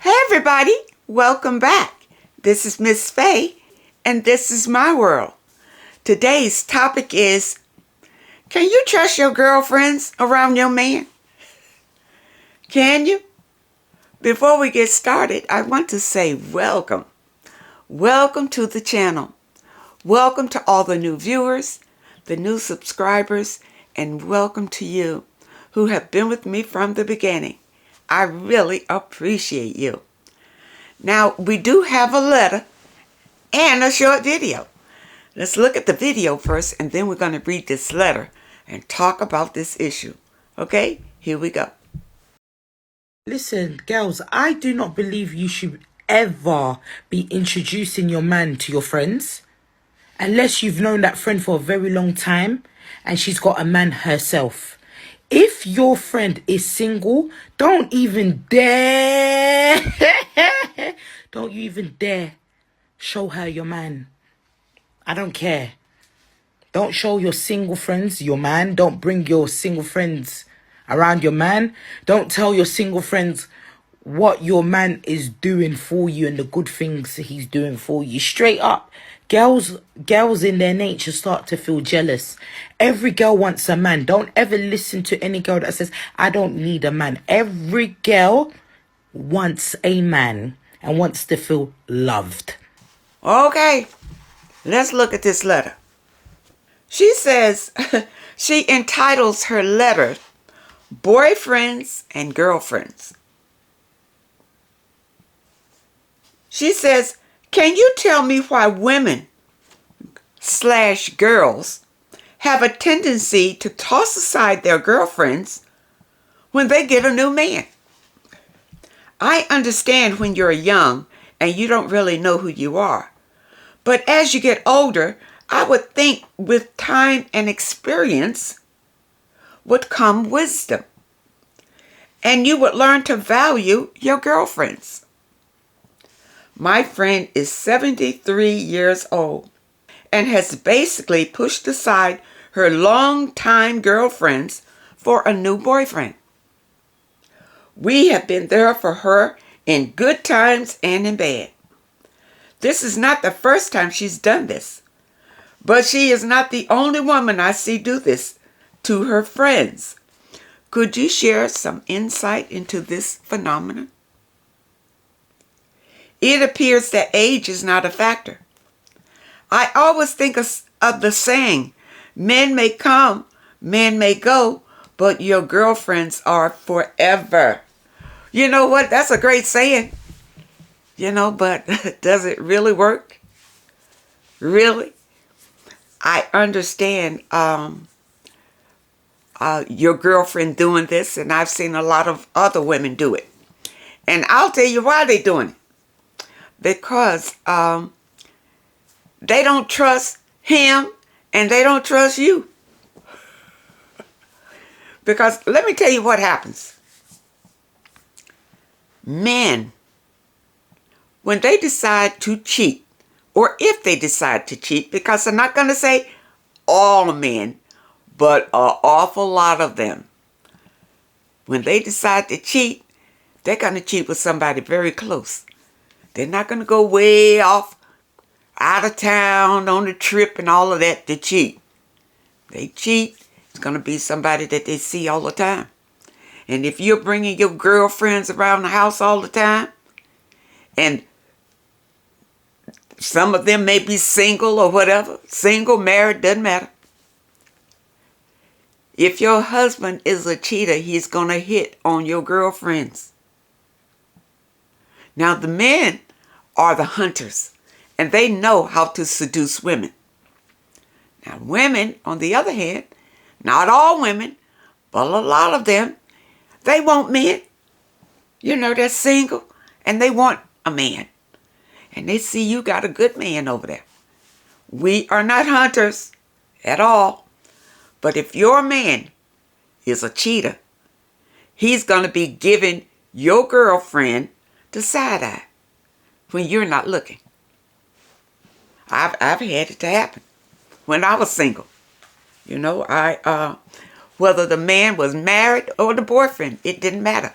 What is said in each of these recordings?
Hey everybody, welcome back. This is Miss Faye, and this is my world. Today's topic is, can you trust your girlfriends around your man? Can you? Before we get started, I want to say welcome. Welcome to the channel. Welcome to all the new viewers, the new subscribers, and welcome to you who have been with me from the beginning. I really appreciate you. Now, we do have a letter and a short video. Let's look at the video first, and then we're going to read this letter and talk about this issue. Okay, here we go. Listen, girls, I do not believe you should ever be introducing your man to your friends unless you've known that friend for a very long time and she's got a man herself. If your friend is single, don't even dare, don't you even dare show her your man. I don't care. Don't show your single friends your man. Don't bring your single friends around your man. Don't tell your single friends what your man is doing for you and the good things he's doing for you. Straight up. Girls in their nature start to feel jealous. Every girl wants a man. Don't ever listen to any girl that says, I don't need a man. Every girl wants a man and wants to feel loved. Okay, let's look at this letter. She says, she entitles her letter, Boyfriends and Girlfriends. She says, can you tell me why women/girls have a tendency to toss aside their girlfriends when they get a new man? I understand when you're young and you don't really know who you are. But as you get older, I would think with time and experience would come wisdom. And you would learn to value your girlfriends. My friend is 73 years old and has basically pushed aside her longtime girlfriends for a new boyfriend. We have been there for her in good times and in bad. This is not the first time she's done this, but she is not the only woman I see do this to her friends. Could you share some insight into this phenomenon? It appears that age is not a factor. I always think of the saying, men may come, men may go, but your girlfriends are forever. You know what? That's a great saying. But does it really work? Really? I understand your girlfriend doing this, and I've seen a lot of other women do it. And I'll tell you why they're doing it. Because they don't trust him and they don't trust you. Because let me tell you what happens. Men, when they decide to cheat, or if they decide to cheat, because I'm not going to say all men, but an awful lot of them, when they decide to cheat, they're going to cheat with somebody very close. They're not going to go way off out of town on a trip and all of that to cheat. They cheat, it's going to be somebody that they see all the time. And if you're bringing your girlfriends around the house all the time, and some of them may be single or whatever, single, married, doesn't matter. If your husband is a cheater, he's going to hit on your girlfriends. Now, the men are the hunters, and they know how to seduce women. Now, women, on the other hand, not all women, but a lot of them, they want men. They're single, and they want a man. And they see you got a good man over there. We are not hunters at all. But if your man is a cheater, he's going to be giving your girlfriend the side eye when you're not looking. I've had it to happen when I was single. Whether the man was married or the boyfriend, it didn't matter.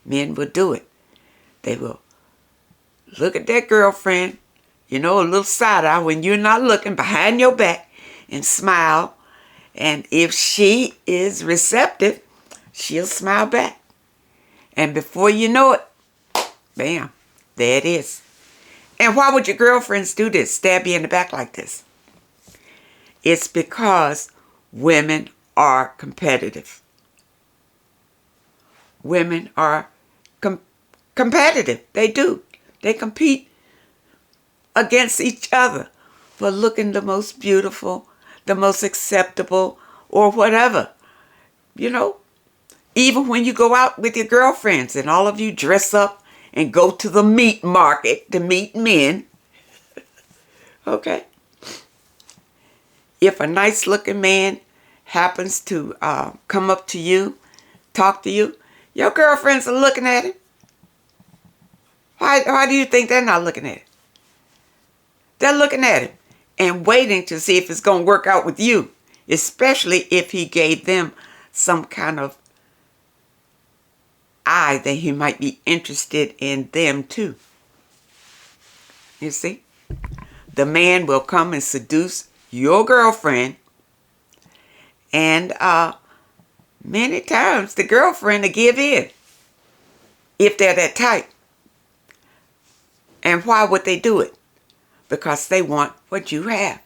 Men would do it. They will look at their girlfriend, a little side eye when you're not looking, behind your back, and smile. And if she is receptive, she'll smile back. And before you know it, bam, there it is. And why would your girlfriends do this, stab you in the back like this? It's because women are competitive. Women are competitive. They do. They compete against each other for looking the most beautiful, the most acceptable, or whatever. Even when you go out with your girlfriends and all of you dress up and go to the meat market to meet men, okay? If a nice looking man happens to come up to you, talk to you, your girlfriends are looking at him. Why do you think they're not looking at him? They're looking at him and waiting to see if it's going to work out with you, especially if he gave them some kind of eye that he might be interested in them too. You see? The man will come and seduce your girlfriend, and many times the girlfriend will give in if they're that type. And why would they do it? Because they want what you have.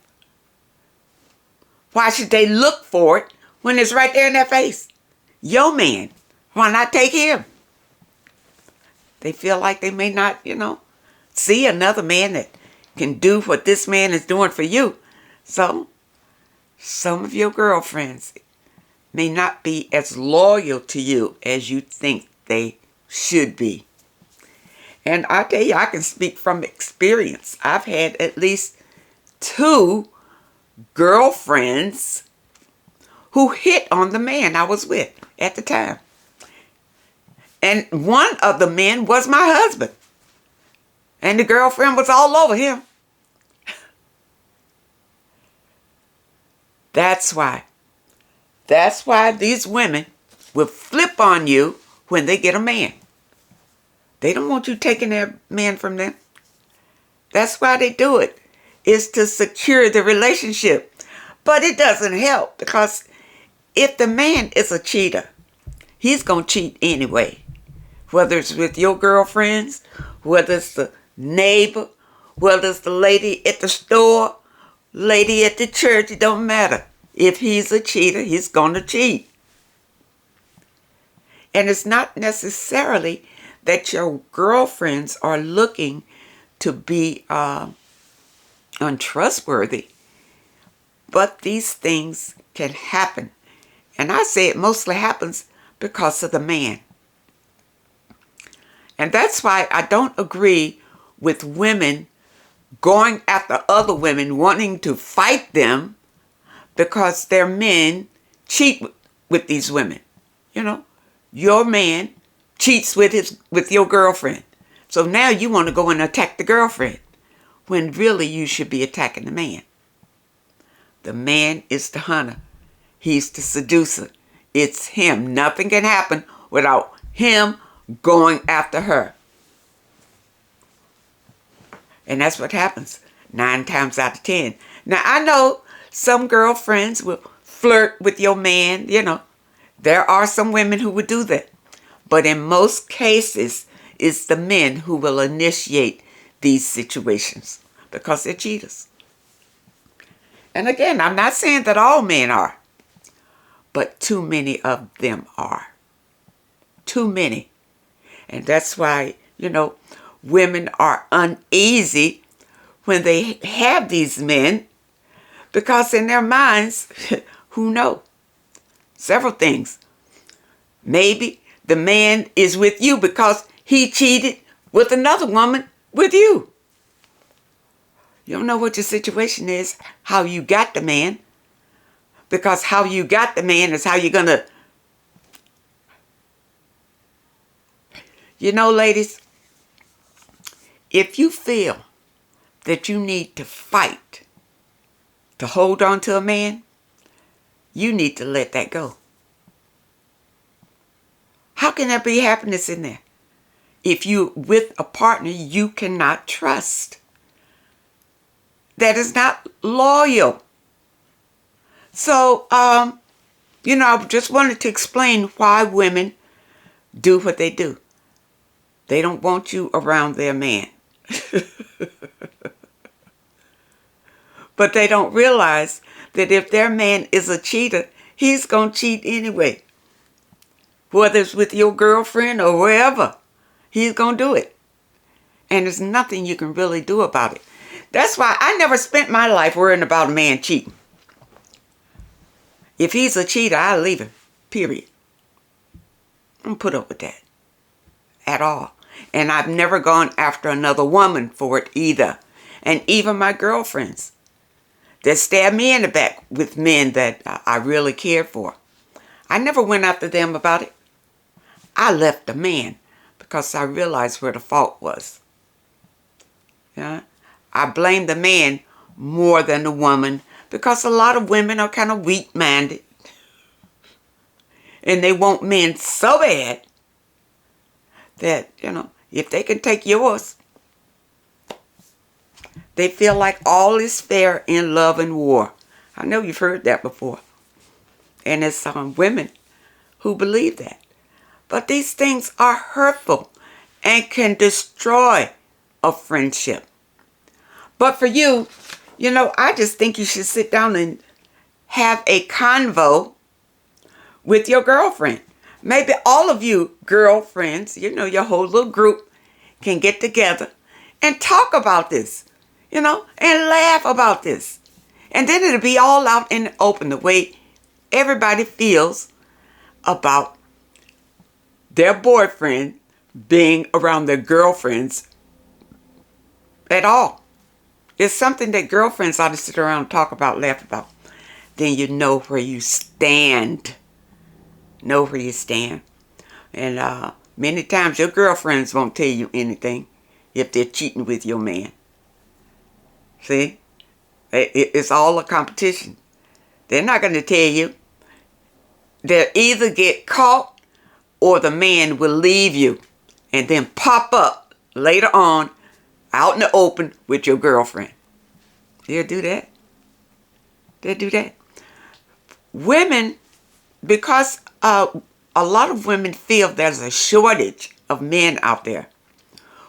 Why should they look for it when it's right there in their face? Your man. Why not take him? They feel like they may not, see another man that can do what this man is doing for you. So, some of your girlfriends may not be as loyal to you as you think they should be. And I tell you, I can speak from experience. I've had at least 2 girlfriends who hit on the man I was with at the time. And one of the men was my husband. And the girlfriend was all over him. That's why these women will flip on you when they get a man. They don't want you taking their man from them. That's why they do it. It's to secure the relationship. But it doesn't help, because if the man is a cheater, he's going to cheat anyway. Whether it's with your girlfriends, whether it's the neighbor, whether it's the lady at the store, lady at the church, it don't matter. If he's a cheater, he's going to cheat. And it's not necessarily that your girlfriends are looking to be untrustworthy. But these things can happen. And I say it mostly happens because of the man. And that's why I don't agree with women going after other women, wanting to fight them because their men cheat with these women. Your man cheats with your girlfriend. So now you want to go and attack the girlfriend, when really you should be attacking the man. The man is the hunter. He's the seducer. It's him. Nothing can happen without him going after her. And that's what happens 9 times out of 10. Now, I know some girlfriends will flirt with your man. There are some women who would do that. But in most cases, it's the men who will initiate these situations because they're cheaters. And again, I'm not saying that all men are, but too many of them are. Too many. And that's why, women are uneasy when they have these men, because in their minds, who know? Several things. Maybe the man is with you because he cheated with another woman with you. You don't know what your situation is, how you got the man, because how you got the man is how you're going to... ladies, if you feel that you need to fight to hold on to a man, you need to let that go. How can there be happiness in there? if you're with a partner you cannot trust. That is not loyal. So, I just wanted to explain why women do what they do. They don't want you around their man. But they don't realize that if their man is a cheater, he's going to cheat anyway. Whether it's with your girlfriend or wherever, he's going to do it. And there's nothing you can really do about it. That's why I never spent my life worrying about a man cheating. If he's a cheater, I'll leave him. Period. I don't put up with that at all. And I've never gone after another woman for it either. And even my girlfriends that stabbed me in the back with men that I really cared for, I never went after them about it. I left the man because I realized where the fault was. Yeah? I blame the man more than the woman because a lot of women are kind of weak-minded. And they want men so bad that, if they can take yours, they feel like all is fair in love and war. I know you've heard that before. And it's some women who believe that. But these things are hurtful and can destroy a friendship. But for you, I just think you should sit down and have a convo with your girlfriend. Maybe all of you girlfriends, your whole little group can get together and talk about this, and laugh about this. And then it'll be all out in the open, the way everybody feels about their boyfriend being around their girlfriends at all. It's something that girlfriends ought to sit around and talk about, laugh about. Then you know where you stand. Know where you stand. And many times your girlfriends won't tell you anything if they're cheating with your man. See? It's all a competition. They're not going to tell you. They'll either get caught or the man will leave you and then pop up later on out in the open with your girlfriend. They'll do that. They'll do that. Women, because a lot of women feel there's a shortage of men out there.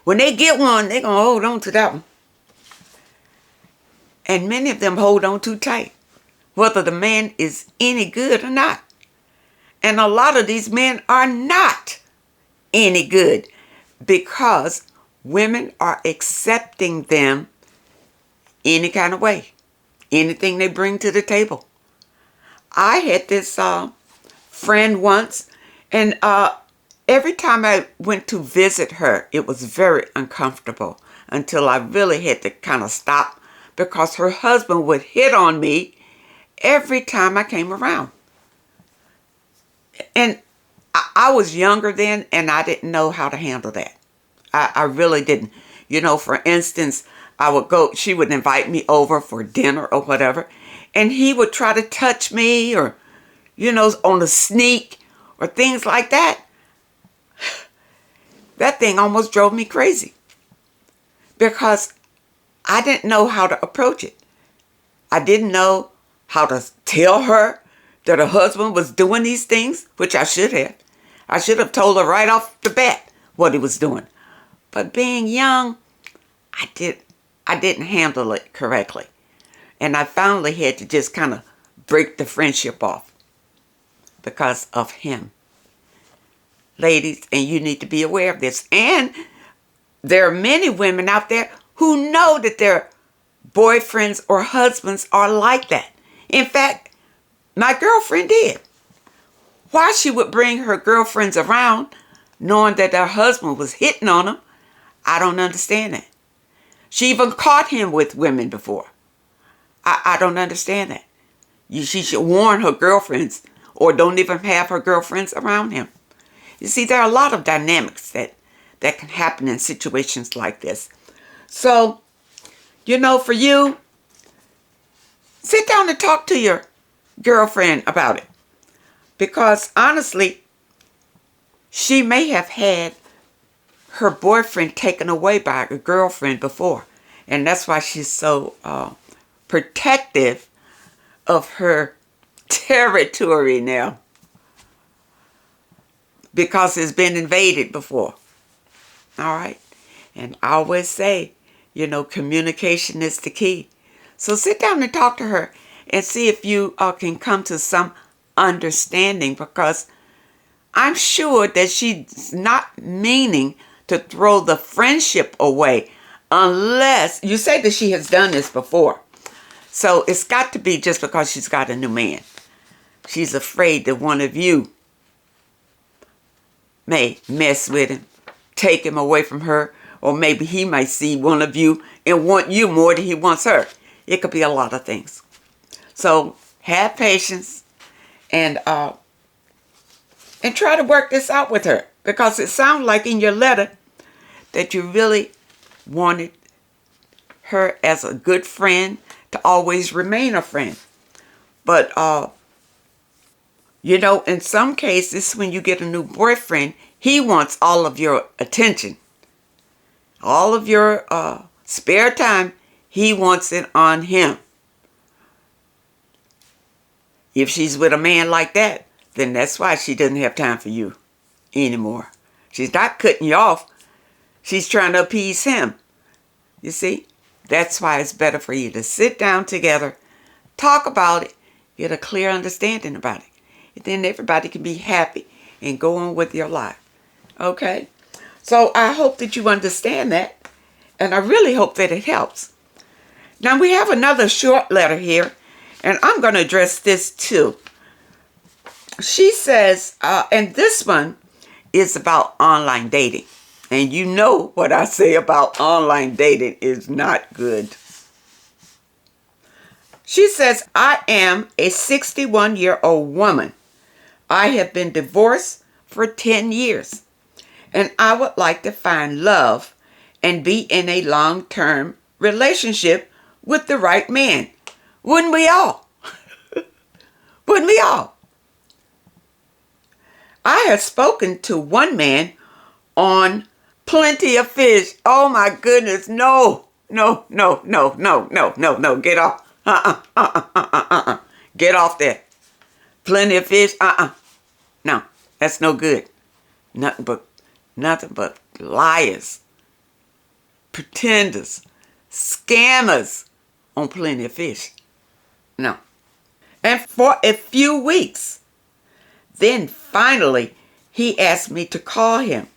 When they get one, they're going to hold on to that one. And many of them hold on too tight, whether the man is any good or not. And a lot of these men are not any good because women are accepting them any kind of way, anything they bring to the table. I had this friend once, and every time I went to visit her, it was very uncomfortable until I really had to kind of stop because her husband would hit on me every time I came around. And I was younger then, and I didn't know how to handle that. I really didn't. For instance, she would invite me over for dinner or whatever, and he would try to touch me or, on the sneak or things like that. That thing almost drove me crazy because I didn't know how to approach it. I didn't know how to tell her that her husband was doing these things, which I should have. I should have told her right off the bat what he was doing. But being young, I didn't handle it correctly. And I finally had to just kind of break the friendship off because of him. Ladies, and you need to be aware of this. And there are many women out there who know that their boyfriends or husbands are like that. In fact, my girlfriend did. Why she would bring her girlfriends around knowing that her husband was hitting on them, I don't understand that. She even caught him with women before. I don't understand that. She should warn her girlfriends or don't even have her girlfriends around him. You see, there are a lot of dynamics that can happen in situations like this. So, for you, sit down and talk to your girlfriend about it. Because honestly, she may have had her boyfriend taken away by a girlfriend before. And that's why she's so protective of her territory now. Because it's been invaded before. All right? And I always say, communication is the key. So sit down and talk to her and see if you can come to some understanding, because I'm sure that she's not meaning to throw the friendship away unless you say that she has done this before. So it's got to be just because she's got a new man. She's afraid that one of you may mess with him, take him away from her, or maybe he might see one of you and want you more than he wants her. It could be a lot of things. So have patience and try to work this out with her, because it sounds like in your letter that you really wanted her as a good friend to always remain a friend. But, in some cases, when you get a new boyfriend, he wants all of your attention. All of your spare time, he wants it on him. If she's with a man like that, then that's why she doesn't have time for you anymore. She's not cutting you off. She's trying to appease him. You see? That's why it's better for you to sit down together, talk about it, get a clear understanding about it. And then everybody can be happy and go on with your life. Okay? So I hope that you understand that. And I really hope that it helps. Now we have another short letter here. And I'm going to address this too. She says, and this one is about online dating. And you know what I say about online dating is not good. She says, I am a 61-year-old woman. I have been divorced for 10 years. And I would like to find love and be in a long-term relationship with the right man. Wouldn't we all? Wouldn't we all? I have spoken to one man on Plenty of Fish. Oh my goodness, no. Get off. Get off there. Plenty of Fish, No, that's no good. Nothing but liars, pretenders, scammers on Plenty of Fish. No. And for a few weeks, then finally he asked me to call him.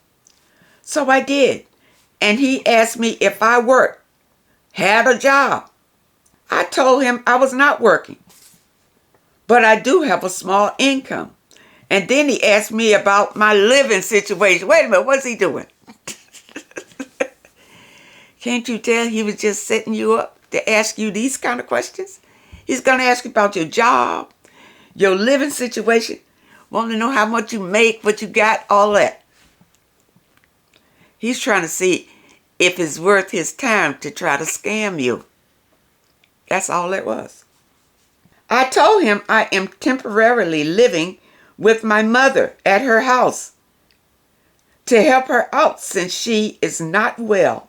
So I did. And he asked me if I worked, had a job. I told him I was not working, but I do have a small income. And then he asked me about my living situation. Wait a minute, what's he doing? Can't you tell he was just setting you up to ask you these kind of questions? He's going to ask you about your job, your living situation, want to know how much you make, what you got, all that. He's trying to see if it's worth his time to try to scam you. That's all it was. I told him I am temporarily living with my mother at her house to help her out since she is not well.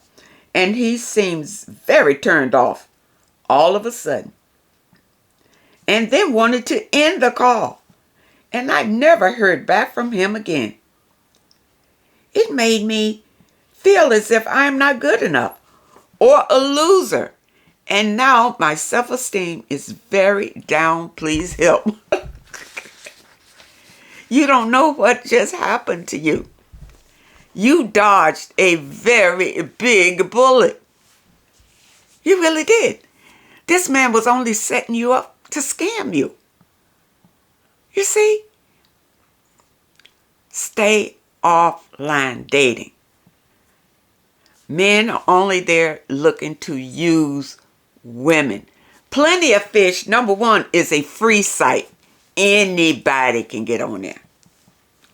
And he seems very turned off all of a sudden. And then wanted to end the call. And I never heard back from him again. It made me feel as if I am not good enough or a loser. And now my self-esteem is very down. Please help. You don't know what just happened to you. You dodged a very big bullet. You really did. This man was only setting you up to scam you. You see? Stay offline dating. Men are only there looking to use women. Plenty of Fish, number one, is a free site. Anybody can get on there.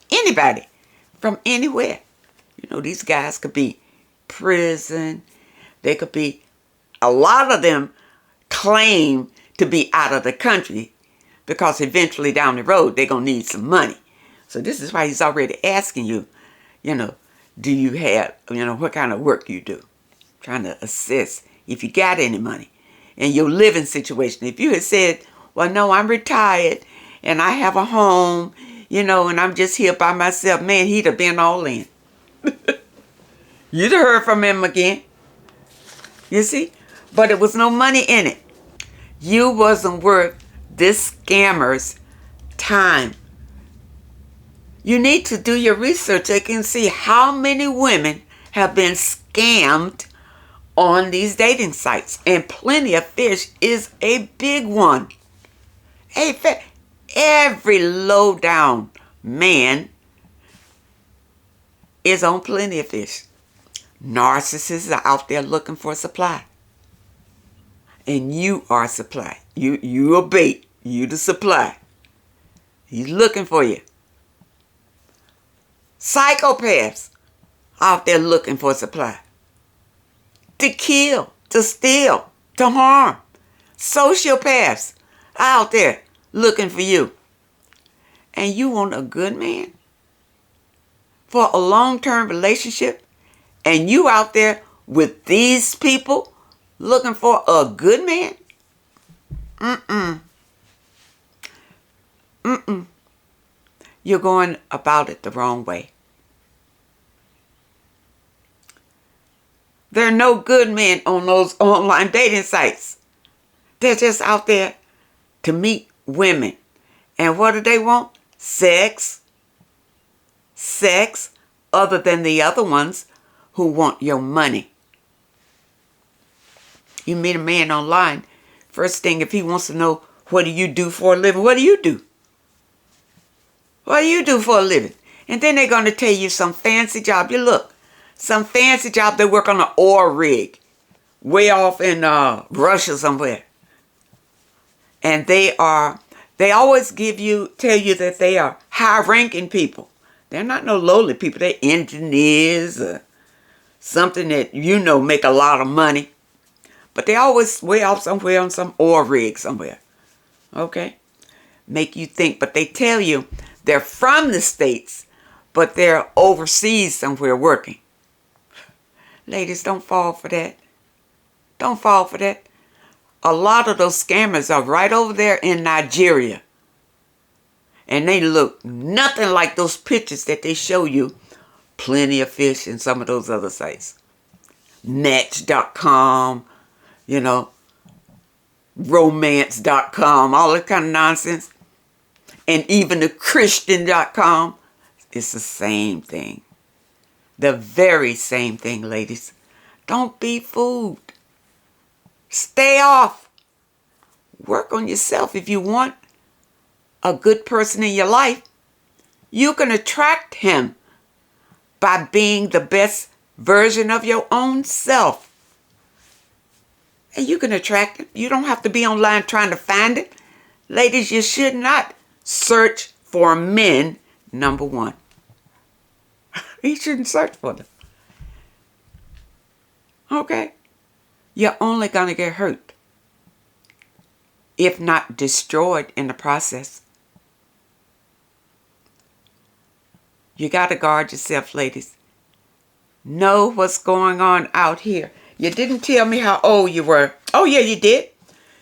Anybody. From anywhere. You know, these guys could be prison. They could be, a lot of them claim to be out of the country because eventually down the road they're going to need some money. So this is why he's already asking you, do you have, what kind of work you do. Trying to assess if you got any money in your living situation. If you had said, well, no, I'm retired and I have a home, and I'm just here by myself, man, he'd have been all in. You'd have heard from him again. You see? But it was no money in it. You wasn't worth this scammer's time. You need to do your research. You can see how many women have been scammed on these dating sites. And Plenty of Fish is a big one. Every low-down man is on Plenty of Fish. Narcissists are out there looking for supply. And you are supply. You a bait. You the supply. He's looking for you. Psychopaths out there looking for supply. To kill, to steal, to harm. Sociopaths out there looking for you. And you want a good man for a long-term relationship, and you out there with these people looking for a good man? You're going about it the wrong way. There are no good men on those online dating sites. They're just out there to meet women. And what do they want? Sex. Sex, other than the other ones who want your money. You meet a man online, first thing, if he wants to know, what do you do for a living? What do you do? What do you do for a living? And then they're going to tell you some fancy job. You look, some fancy job, they work on an oil rig way off in Russia somewhere. And they always tell you that they are high-ranking people. They're not no lowly people. They're engineers or something that make a lot of money. But they always way off somewhere on some oil rig somewhere. Okay? Make you think. But they tell you they're from the States, but they're overseas somewhere working. Ladies, don't fall for that. Don't fall for that. A lot of those scammers are right over there in Nigeria. And they look nothing like those pictures that they show you. Plenty of Fish and some of those other sites. Match.com, romance.com, all that kind of nonsense. And even the Christian.com. It's the same thing. The very same thing, ladies. Don't be fooled. Stay off. Work on yourself. If you want a good person in your life, you can attract him by being the best version of your own self. And you can attract it. You don't have to be online trying to find it. Ladies, you should not search for men, number one. You shouldn't search for them. Okay? You're only going to get hurt, if not destroyed in the process. You got to guard yourself, ladies. Know what's going on out here. You didn't tell me how old you were. Oh, yeah, you did.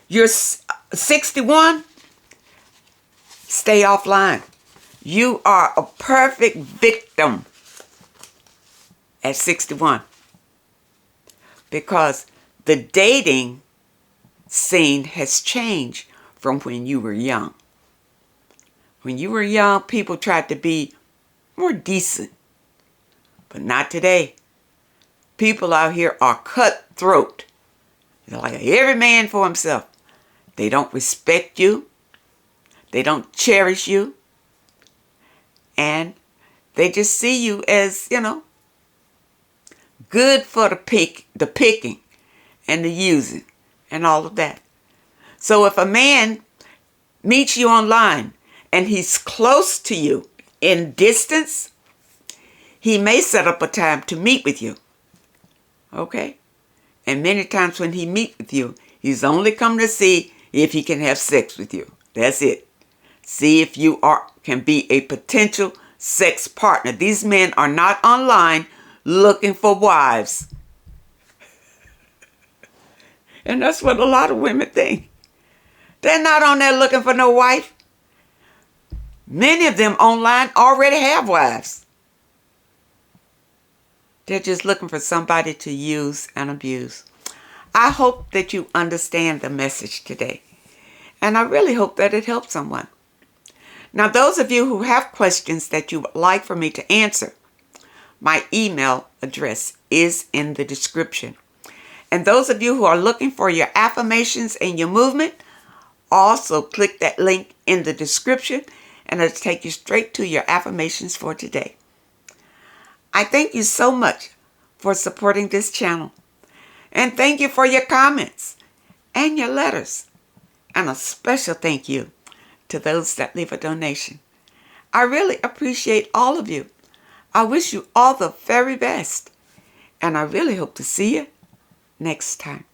You're 61. Stay offline. You are a perfect victim at 61. Because the dating scene has changed from when you were young. When you were young, people tried to be more decent. But not today. People out here are cutthroat. They're like every man for himself. They don't respect you. They don't cherish you. And they just see you as, good for the picking and the using and all of that. So if a man meets you online and he's close to you in distance, he may set up a time to meet with you. Okay? And many times when he meets with you, he's only come to see if he can have sex with you. That's it. See if you can be a potential sex partner. These men are not online looking for wives. And that's what a lot of women think. They're not on there looking for no wife. Many of them online already have wives. They're just looking for somebody to use and abuse. I hope that you understand the message today. And I really hope that it helps someone. Now, those of you who have questions that you would like for me to answer, my email address is in the description. And those of you who are looking for your affirmations and your movement, also click that link in the description and it'll take you straight to your affirmations for today. I thank you so much for supporting this channel. And thank you for your comments and your letters. And a special thank you to those that leave a donation. I really appreciate all of you. I wish you all the very best. And I really hope to see you next time.